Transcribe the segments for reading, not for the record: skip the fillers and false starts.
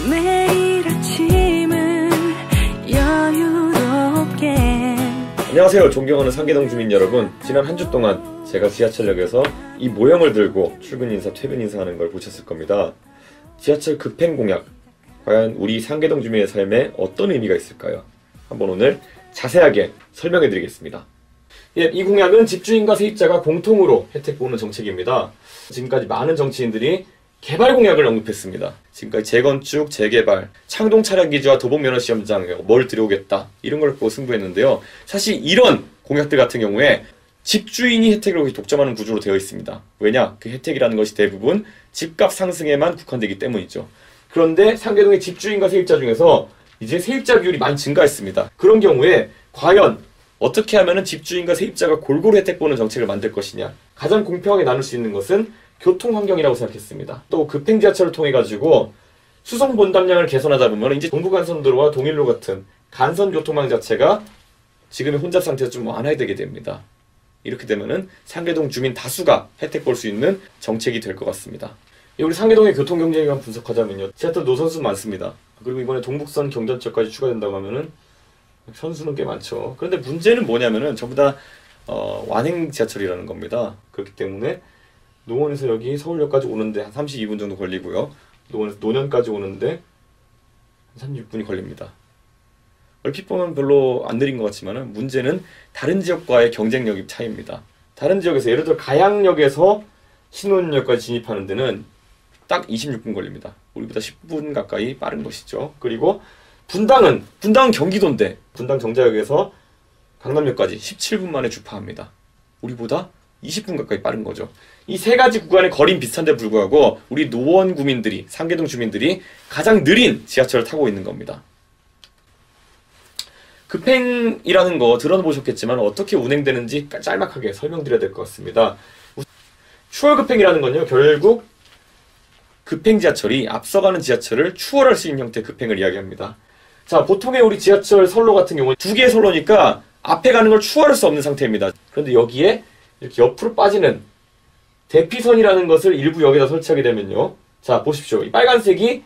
매일 아침을 여유롭게. 안녕하세요. 존경하는 상계동 주민 여러분. 지난 한 주 동안 제가 지하철역에서 이 모형을 들고 출근 인사, 퇴근 인사하는 걸 보셨을 겁니다. 지하철 급행 공약, 과연 우리 상계동 주민의 삶에 어떤 의미가 있을까요? 한번 오늘 자세하게 설명해 드리겠습니다. 예, 이 공약은 집주인과 세입자가 공통으로 혜택 보는 정책입니다. 지금까지 많은 정치인들이 개발 공약을 언급했습니다. 지금까지 재건축, 재개발, 창동 차량 기지와 도봉 면허 시험장 뭘 들여오겠다 이런 걸 보고 승부했는데요. 사실 이런 공약들 같은 경우에 집주인이 혜택을 독점하는 구조로 되어 있습니다. 왜냐? 그 혜택이라는 것이 대부분 집값 상승에만 국한되기 때문이죠. 그런데 상계동의 집주인과 세입자 중에서 이제 세입자 비율이 많이 증가했습니다. 그런 경우에 과연 어떻게 하면 집주인과 세입자가 골고루 혜택 보는 정책을 만들 것이냐? 가장 공평하게 나눌 수 있는 것은 교통환경이라고 생각했습니다. 또 급행지하철을 통해 가지고 수송 본담량을 개선하다 보면 이제 동부간선도로와 동일로 같은 간선 교통망 자체가 지금의 혼잡 상태에서 좀 완화가 되게 됩니다. 이렇게 되면은 상계동 주민 다수가 혜택 볼 수 있는 정책이 될 것 같습니다. 우리 상계동의 교통 경쟁력만 분석하자면요, 지하철 노선수 많습니다. 그리고 이번에 동북선 경전철까지 추가된다고 하면은 선수는 꽤 많죠. 그런데 문제는 뭐냐면은 전부 다 완행 지하철이라는 겁니다. 그렇기 때문에 노원에서 여기 서울역까지 오는데 한 32분 정도 걸리고요. 노원에서 노년까지 오는데 한 36분이 걸립니다. 얼핏 보면 별로 안 느린 것 같지만 문제는 다른 지역과의 경쟁력의 차이입니다. 다른 지역에서 예를 들어 가양역에서 신논역까지 진입하는 데는 딱 26분 걸립니다. 우리보다 10분 가까이 빠른 것이죠. 그리고 분당은 경기도인데 분당 정자역에서 강남역까지 17분 만에 주파합니다. 우리보다 20분 가까이 빠른 거죠. 이 세 가지 구간의 거리는 비슷한데 불구하고 우리 노원 구민들이, 상계동 주민들이 가장 느린 지하철을 타고 있는 겁니다. 급행이라는 거 들어보셨겠지만 어떻게 운행되는지 짤막하게 설명드려야 될 것 같습니다. 추월급행이라는 건요, 결국 급행 지하철이 앞서가는 지하철을 추월할 수 있는 형태의 급행을 이야기합니다. 자, 보통의 우리 지하철 선로 같은 경우는 두 개의 선로니까 앞에 가는 걸 추월할 수 없는 상태입니다. 그런데 여기에 이렇게 옆으로 빠지는 대피선이라는 것을 일부 역에다 설치하게 되면요, 자 보십시오. 이 빨간색이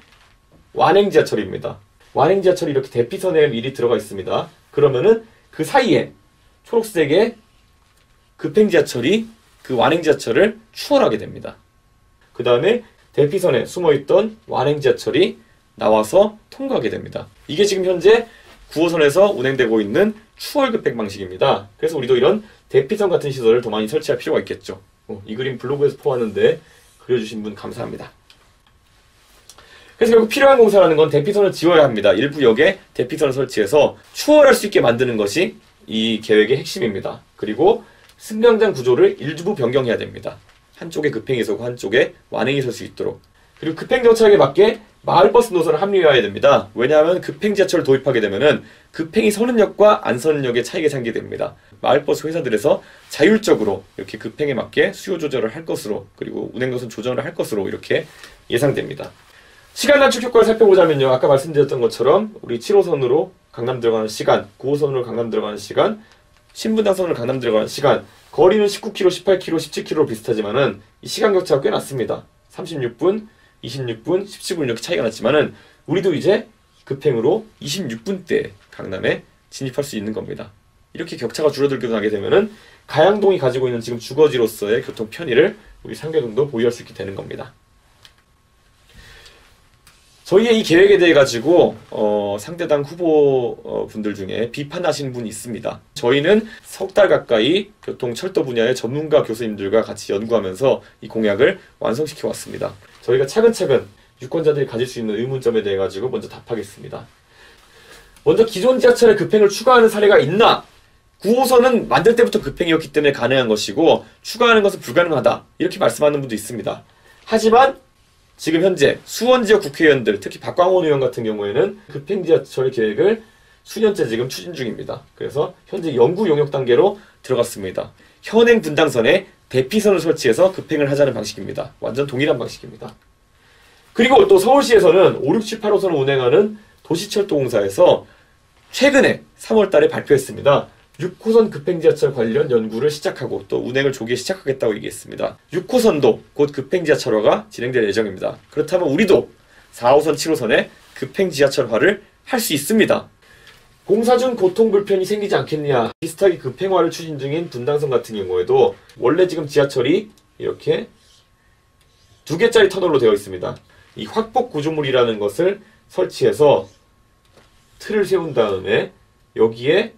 완행 지하철입니다. 완행 지하철이 이렇게 대피선에 미리 들어가 있습니다. 그러면은 그 사이에 초록색의 급행 지하철이 그 완행 지하철을 추월하게 됩니다. 그 다음에 대피선에 숨어있던 완행 지하철이 나와서 통과하게 됩니다. 이게 지금 현재 9호선에서 운행되고 있는 추월급행 방식입니다. 그래서 우리도 이런 대피선 같은 시설을 더 많이 설치할 필요가 있겠죠. 이 그림 블로그에서 포함하는데 그려주신 분 감사합니다. 그래서 결국 필요한 공사라는 건 대피선을 지어야 합니다. 일부 역에 대피선을 설치해서 추월할 수 있게 만드는 것이 이 계획의 핵심입니다. 그리고 승강장 구조를 일부 변경해야 됩니다. 한쪽에 급행이 서고 한쪽에 완행이 설 수 있도록. 그리고 급행 정착에 맞게 마을버스 노선을 합리화해야 됩니다. 왜냐하면 급행 지하철을 도입하게 되면은 급행이 서는 역과 안 서는 역의 차이가 생기게 됩니다. 마을버스 회사들에서 자율적으로 이렇게 급행에 맞게 수요 조절을 할 것으로, 그리고 운행 노선 조정을 할 것으로 이렇게 예상됩니다. 시간 단축 효과를 살펴보자면요, 아까 말씀드렸던 것처럼 우리 7호선으로 강남 들어가는 시간, 9호선으로 강남 들어가는 시간, 신분당선으로 강남 들어가는 시간, 거리는 19km, 18km, 17km로 비슷하지만은 이 시간 격차가 꽤 났습니다. 36분, 26분, 17분 이렇게 차이가 났지만은 우리도 이제 급행으로 26분대 강남에 진입할 수 있는 겁니다. 이렇게 격차가 줄어들게 하게 되면은 가양동이 가지고 있는 지금 주거지로서의 교통 편의를 우리 상계동도 보유할 수 있게 되는 겁니다. 저희의 이 계획에 대해 가지고 상대당 후보분들 중에 비판하시는 분이 있습니다. 저희는 석 달 가까이 교통 철도 분야의 전문가 교수님들과 같이 연구하면서 이 공약을 완성시켜 왔습니다. 저희가 차근차근 유권자들이 가질 수 있는 의문점에 대해 가지고 먼저 답하겠습니다. 먼저 기존 지하철에 급행을 추가하는 사례가 있나? 9호선은 만들 때부터 급행이었기 때문에 가능한 것이고 추가하는 것은 불가능하다, 이렇게 말씀하는 분도 있습니다. 하지만 지금 현재 수원 지역 국회의원들, 특히 박광원 의원 같은 경우에는 급행 지하철 계획을 수년째 지금 추진 중입니다. 그래서 현재 연구 용역 단계로 들어갔습니다. 현행 분당선에 대피선을 설치해서 급행을 하자는 방식입니다. 완전 동일한 방식입니다. 그리고 또 서울시에서는 5, 6, 7, 8호선을 운행하는 도시철도공사에서 최근에 3월 달에 발표했습니다. 6호선 급행지하철 관련 연구를 시작하고 또 운행을 조기에 시작하겠다고 얘기했습니다. 6호선도 곧 급행지하철화가 진행될 예정입니다. 그렇다면 우리도 4호선, 7호선에 급행 지하철화를 할 수 있습니다. 공사 중 교통 불편이 생기지 않겠느냐. 비슷하게 급행화를 추진 중인 분당선 같은 경우에도 원래 지금 지하철이 이렇게 2개짜리 터널로 되어 있습니다. 이 확복 구조물이라는 것을 설치해서 틀을 세운 다음에 여기에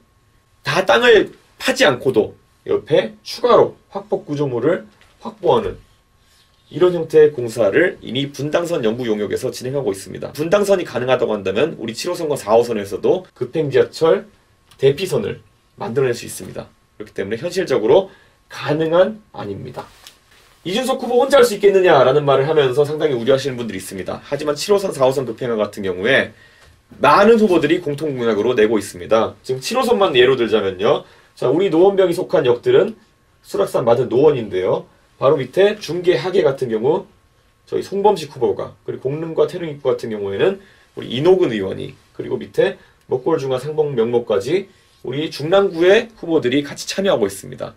다 땅을 파지 않고도 옆에 추가로 확복 구조물을 확보하는 이런 형태의 공사를 이미 분당선 연구 용역에서 진행하고 있습니다. 분당선이 가능하다고 한다면 우리 7호선과 4호선에서도 급행지하철 대피선을 만들어낼 수 있습니다. 그렇기 때문에 현실적으로 가능한 안입니다. 이준석 후보 혼자 할 수 있겠느냐라는 말을 하면서 상당히 우려하시는 분들이 있습니다. 하지만 7호선, 4호선 급행화 같은 경우에 많은 후보들이 공통공약으로 내고 있습니다. 지금 7호선만 예로 들자면요. 자, 우리 노원병이 속한 역들은 수락산 맞은 노원인데요. 바로 밑에 중계 하계 같은 경우 저희 송범식 후보가, 그리고 공릉과 태릉입구 같은 경우에는 우리 이노근 의원이, 그리고 밑에 먹골 중화 상봉 명목까지 우리 중랑구의 후보들이 같이 참여하고 있습니다.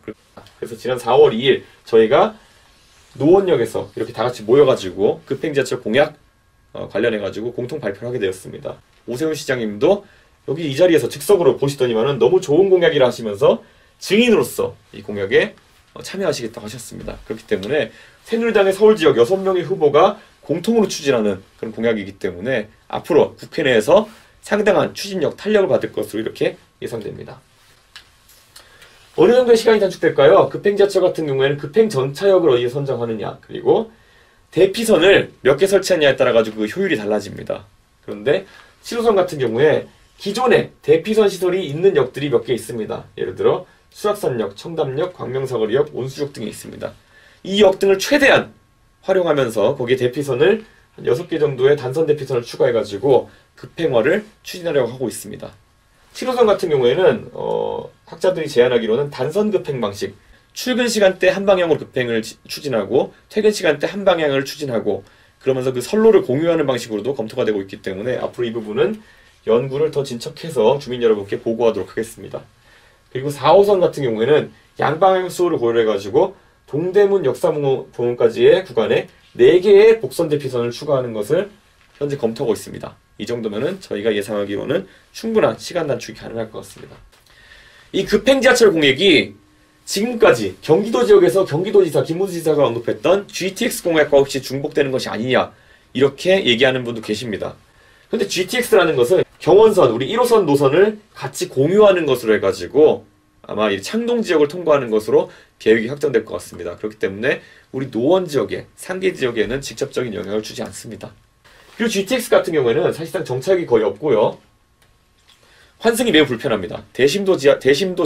그래서 지난 4월 2일 저희가 노원역에서 이렇게 다 같이 모여가지고 급행지하철 공약 관련해가지고 공통 발표를 하게 되었습니다. 오세훈 시장님도 여기 이 자리에서 즉석으로 보시더니만은 너무 좋은 공약이라 하시면서 증인으로서 이 공약에 참여하시겠다고 하셨습니다. 그렇기 때문에 새누리당의 서울지역 6명의 후보가 공통으로 추진하는 그런 공약이기 때문에 앞으로 국회 내에서 상당한 추진력, 탄력을 받을 것으로 이렇게 예상됩니다. 어느 정도의 시간이 단축될까요? 급행지하철 같은 경우에는 급행전차역을 어디에 선정하느냐, 그리고 대피선을 몇 개 설치하느냐에 따라 가지고 그 효율이 달라집니다. 그런데 7호선 같은 경우에 기존에 대피선 시설이 있는 역들이 몇 개 있습니다. 예를 들어 수락산역, 청담역, 광명사거리역, 온수역 등이 있습니다. 이 역 등을 최대한 활용하면서 거기에 대피선을 한 6개 정도의 단선 대피선을 추가해가지고 급행화를 추진하려고 하고 있습니다. 7호선 같은 경우에는 학자들이 제안하기로는 단선 급행 방식, 출근 시간대 한 방향으로 급행을 추진하고 퇴근 시간대 한 방향을 추진하고 그러면서 그 선로를 공유하는 방식으로도 검토가 되고 있기 때문에 앞으로 이 부분은 연구를 더 진척해서 주민 여러분께 보고하도록 하겠습니다. 그리고 4호선 같은 경우에는 양방향 수호를 고려해가지고 동대문 역사부문까지의 구간에 4개의 복선 대피선을 추가하는 것을 현재 검토하고 있습니다. 이 정도면은 저희가 예상하기로는 충분한 시간 단축이 가능할 것 같습니다. 이 급행지하철 공약이 지금까지 경기도 지역에서 경기도지사 김문수 지사가 언급했던 GTX 공약과 혹시 중복되는 것이 아니냐 이렇게 얘기하는 분도 계십니다. 근데 GTX라는 것은 경원선, 우리 1호선 노선을 같이 공유하는 것으로 해가지고 아마 이 창동 지역을 통과하는 것으로 계획이 확정될 것 같습니다. 그렇기 때문에 우리 노원 지역에, 상계 지역에는 직접적인 영향을 주지 않습니다. 그리고 GTX 같은 경우에는 사실상 정차역이 거의 없고요. 환승이 매우 불편합니다. 대심도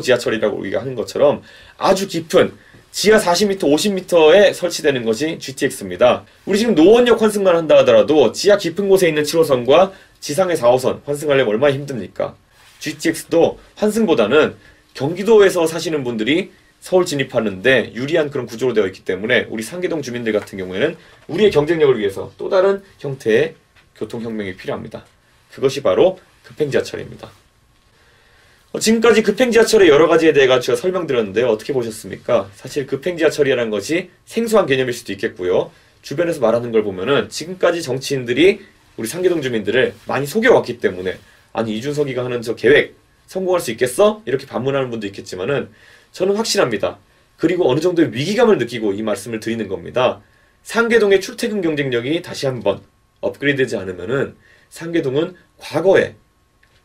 지하철이라고 우리가 하는 것처럼 아주 깊은 지하 40m, 50m에 설치되는 것이 GTX입니다. 우리 지금 노원역 환승만 한다 하더라도 지하 깊은 곳에 있는 7호선과 지상의 4호선 환승하려면 얼마나 힘듭니까? GTX도 환승보다는 경기도에서 사시는 분들이 서울 진입하는데 유리한 그런 구조로 되어 있기 때문에 우리 상계동 주민들 같은 경우에는 우리의 경쟁력을 위해서 또 다른 형태의 교통혁명이 필요합니다. 그것이 바로 급행지하철입니다. 지금까지 급행지하철의 여러 가지에 대해 제가 설명드렸는데요. 어떻게 보셨습니까? 사실 급행지하철이라는 것이 생소한 개념일 수도 있겠고요. 주변에서 말하는 걸 보면은 지금까지 정치인들이 우리 상계동 주민들을 많이 속여왔기 때문에 아니 이준석이가 하는 저 계획 성공할 수 있겠어? 이렇게 반문하는 분도 있겠지만은 저는 확신합니다. 그리고 어느 정도의 위기감을 느끼고 이 말씀을 드리는 겁니다. 상계동의 출퇴근 경쟁력이 다시 한번 업그레이드되지 않으면은 상계동은 과거에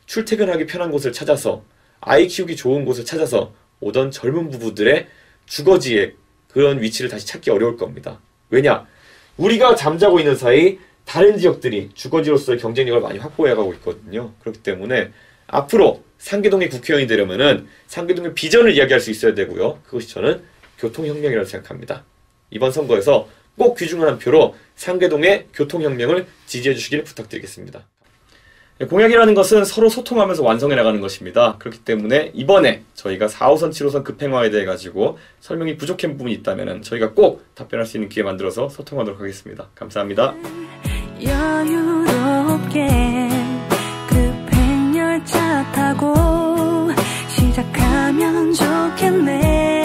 출퇴근하기 편한 곳을 찾아서 아이 키우기 좋은 곳을 찾아서 오던 젊은 부부들의 주거지의 그런 위치를 다시 찾기 어려울 겁니다. 왜냐? 우리가 잠자고 있는 사이 다른 지역들이 주거지로서의 경쟁력을 많이 확보해가고 있거든요. 그렇기 때문에 앞으로 상계동의 국회의원이 되려면은 상계동의 비전을 이야기할 수 있어야 되고요. 그것이 저는 교통혁명이라고 생각합니다. 이번 선거에서 꼭 귀중한 한 표로 상계동의 교통혁명을 지지해 주시길 부탁드리겠습니다. 공약이라는 것은 서로 소통하면서 완성해 나가는 것입니다. 그렇기 때문에 이번에 저희가 4호선, 7호선 급행화에 대해 가지고 설명이 부족한 부분이 있다면 저희가 꼭 답변할 수 있는 기회 만들어서 소통하도록 하겠습니다. 감사합니다. 여유롭게 급행열차 타고 시작하면 좋겠네.